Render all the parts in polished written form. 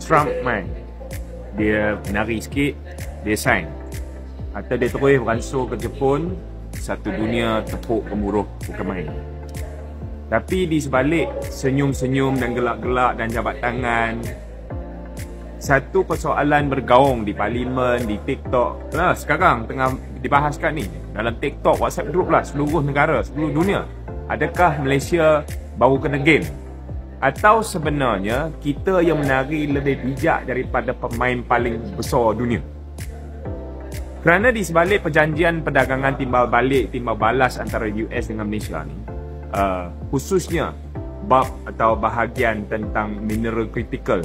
Trump main, dia menari sikit, dia sign. Atau dia terus beransur ke Jepun, satu dunia tepuk gemuruh, bukan main. Tapi di sebalik senyum-senyum dan gelak-gelak dan jabat tangan, satu persoalan bergaung di parlimen, di TikTok. Nah, sekarang tengah dibahaskan ni dalam TikTok, WhatsApp group lah, seluruh negara, seluruh dunia. Adakah Malaysia baru kena game? Atau sebenarnya kita yang menari lebih bijak daripada pemain paling besar dunia? Kerana di sebalik perjanjian perdagangan timbal balik, timbal balas antara US dengan Malaysia ni, khususnya bab atau bahagian tentang mineral critical,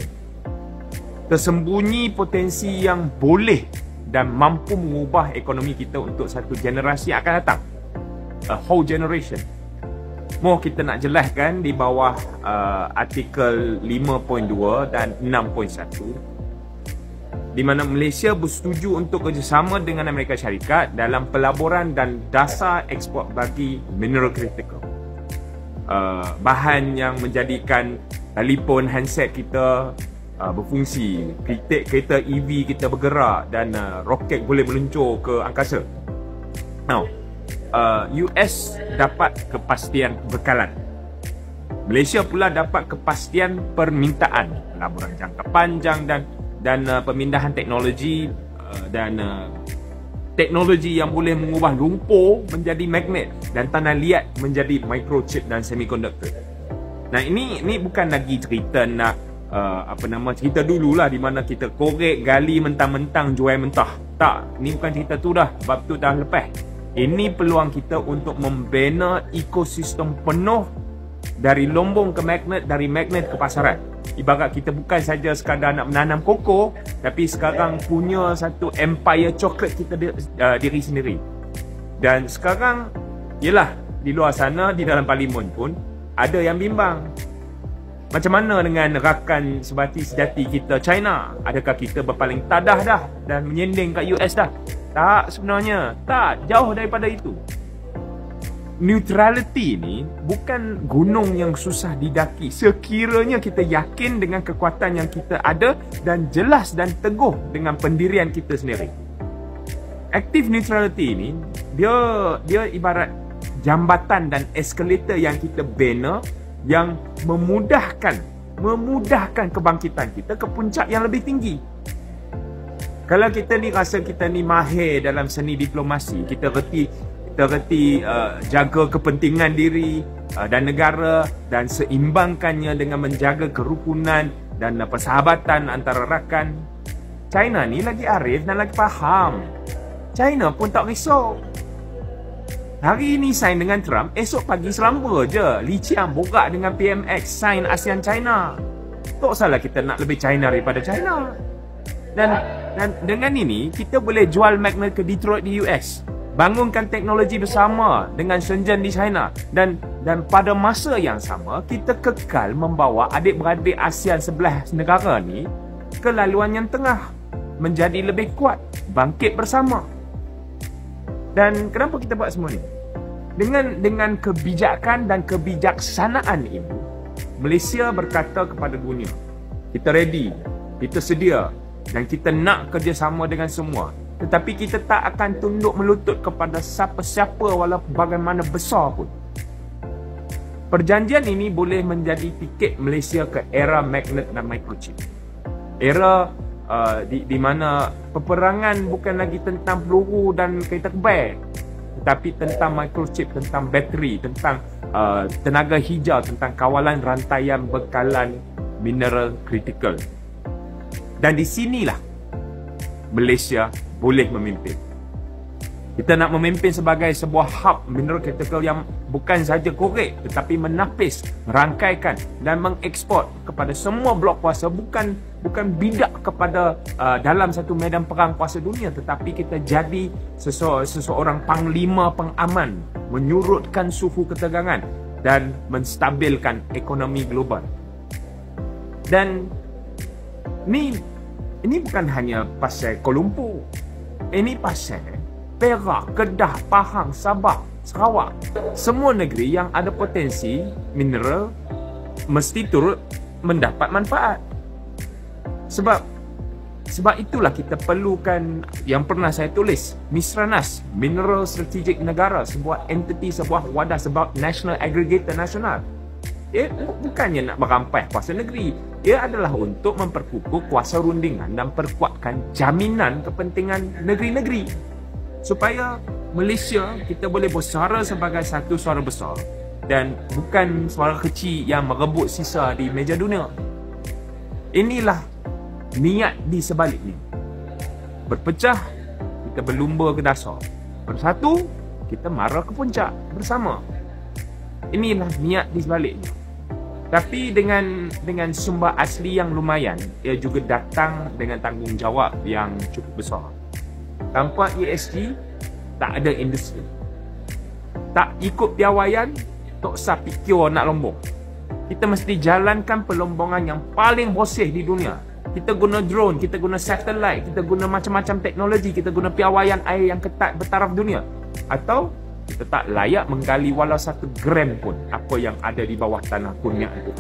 tersembunyi potensi yang boleh dan mampu mengubah ekonomi kita untuk satu generasi yang akan datang, a whole generation. Mau kita nak jelaskan di bawah artikel 5.2 dan 6.1, di mana Malaysia bersetuju untuk kerjasama dengan Amerika Syarikat dalam pelaburan dan dasar ekspor bagi mineral critical, bahan yang menjadikan telefon handset kita berfungsi, kereta EV kita bergerak, dan roket boleh meluncur ke angkasa. Now, US dapat kepastian bekalan, Malaysia pula dapat kepastian permintaan, pelaburan jangka panjang dan pemindahan teknologi dan teknologi yang boleh mengubah lumpur menjadi magnet dan tanah liat menjadi microchip dan semiconductor. Nah, ini bukan lagi cerita nak cerita dululah di mana kita korek, gali mentang-mentang, jual mentah. Tak, ini bukan cerita tu dah, bab tu dah lepas. Ini peluang kita untuk membina ekosistem penuh dari lombong ke magnet, dari magnet ke pasaran. Ibarat kita bukan saja sekadar nak menanam koko, tapi sekarang punya satu empire coklat kita diri sendiri. Dan sekarang, yelah, di luar sana, di dalam parlimen pun ada yang bimbang. Macam mana dengan rakan sebati sejati kita China? Adakah kita berpaling tadah dah dan menyending kat US dah? Tak, sebenarnya tak, jauh daripada itu. Neutrality ni bukan gunung yang susah didaki sekiranya kita yakin dengan kekuatan yang kita ada dan jelas dan teguh dengan pendirian kita sendiri. Active neutrality ni dia ibarat jambatan dan eskalator yang kita bina, yang memudahkan kebangkitan kita ke puncak yang lebih tinggi. Kalau kita ni rasa kita ni mahir dalam seni diplomasi, kita reti jaga kepentingan diri dan negara dan seimbangkannya dengan menjaga kerukunan dan persahabatan antara rakan. China ni lagi arif dan lagi faham. China pun tak risau. Hari ini sign dengan Trump, esok pagi selamba je Li Qiang borak dengan PMX sign ASEAN China. Tak salah kita nak lebih China daripada China. Dan dengan ini kita boleh jual magnet ke Detroit di US, bangunkan teknologi bersama dengan Shenzhen di China, dan pada masa yang sama kita kekal membawa adik-beradik ASEAN 11 negara ni ke laluan yang tengah, menjadi lebih kuat, bangkit bersama. Dan kenapa kita buat semua ni? Dengan kebijakan dan kebijaksanaan ini, Malaysia berkata kepada dunia, kita ready, kita sedia, dan kita nak kerjasama dengan semua. Tetapi kita tak akan tunduk melutut kepada siapa-siapa walaupun bagaimana besar pun. Perjanjian ini boleh menjadi tiket Malaysia ke era magnet dan microchip. Era di mana peperangan bukan lagi tentang peluru dan kereta kebal, tetapi tentang microchip, tentang bateri, tentang tenaga hijau, tentang kawalan rantaian bekalan mineral critical. Dan di sinilah Malaysia boleh memimpin. Kita nak memimpin sebagai sebuah hub mineral critical yang bukan saja korek, tetapi menapis, merangkaikan dan mengeksport kepada semua blok kuasa. Bukan bidak kepada dalam satu medan perang kuasa dunia, tetapi kita jadi seseorang panglima pengaman, menyurutkan suhu ketegangan dan menstabilkan ekonomi global. Dan ini bukan hanya pasal Kuala Lumpur. Ini pasal Perak, Kedah, Pahang, Sabah, Sarawak. Semua negeri yang ada potensi mineral mesti turut mendapat manfaat. Sebab itulah kita perlukan yang pernah saya tulis, MISRANAS, Mineral Strategic Negara, sebuah entiti, sebuah wadah, sebuah national aggregator nasional. Ia bukannya nak merampas kuasa negeri. Ia adalah untuk memperkukuh kuasa rundingan dan perkuatkan jaminan kepentingan negeri-negeri. Supaya Malaysia kita boleh bersara sebagai satu suara besar dan bukan suara kecil yang merebut sisa di meja dunia. Inilah niat di sebaliknya. Berpecah, kita berlumba ke dasar. Bersatu, kita marah ke puncak bersama. Inilah niat di sebaliknya. Tapi dengan sumber asli yang lumayan, ia juga datang dengan tanggungjawab yang cukup besar. Tanpa ESG, tak ada industri. Tak ikut piawaian, tak usah fikir nak lombong. Kita mesti jalankan pelombongan yang paling bersih di dunia. Kita guna drone, kita guna satellite, kita guna macam-macam teknologi, kita guna piawaian air yang ketat bertaraf dunia. Atau kita tak layak menggali walau 1 gram pun apa yang ada di bawah tanah kurnia itu.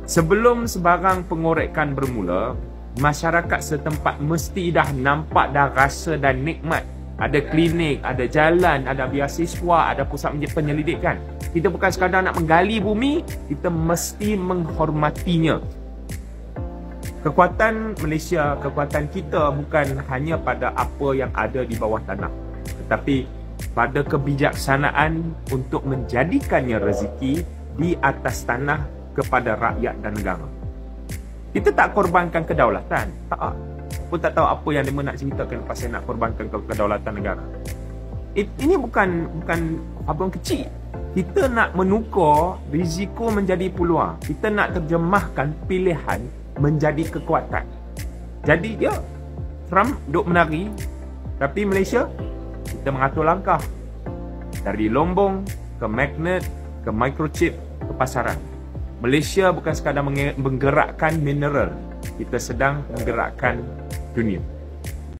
Sebelum sebarang pengorekan bermula, masyarakat setempat mesti dah nampak, dah rasa dan nikmat. Ada klinik, ada jalan, ada beasiswa, ada pusat penyelidikan. Kita bukan sekadar nak menggali bumi, kita mesti menghormatinya. Kekuatan Malaysia, kekuatan kita bukan hanya pada apa yang ada di bawah tanah, tetapi pada kebijaksanaan untuk menjadikannya rezeki di atas tanah kepada rakyat dan negara. Kita tak korbankan kedaulatan, tak. Pun tak tahu apa yang dia nak ceritakan pasal nak korbankan kedaulatan negara. Ini bukan problem kecil. Kita nak menukar risiko menjadi peluang. Kita nak terjemahkan pilihan menjadi kekuatan. Jadi ya, Trump duk menari, tapi Malaysia kita mengatur langkah dari lombong ke magnet ke microchip ke pasaran. Malaysia bukan sekadar menggerakkan mineral, kita sedang menggerakkan dunia.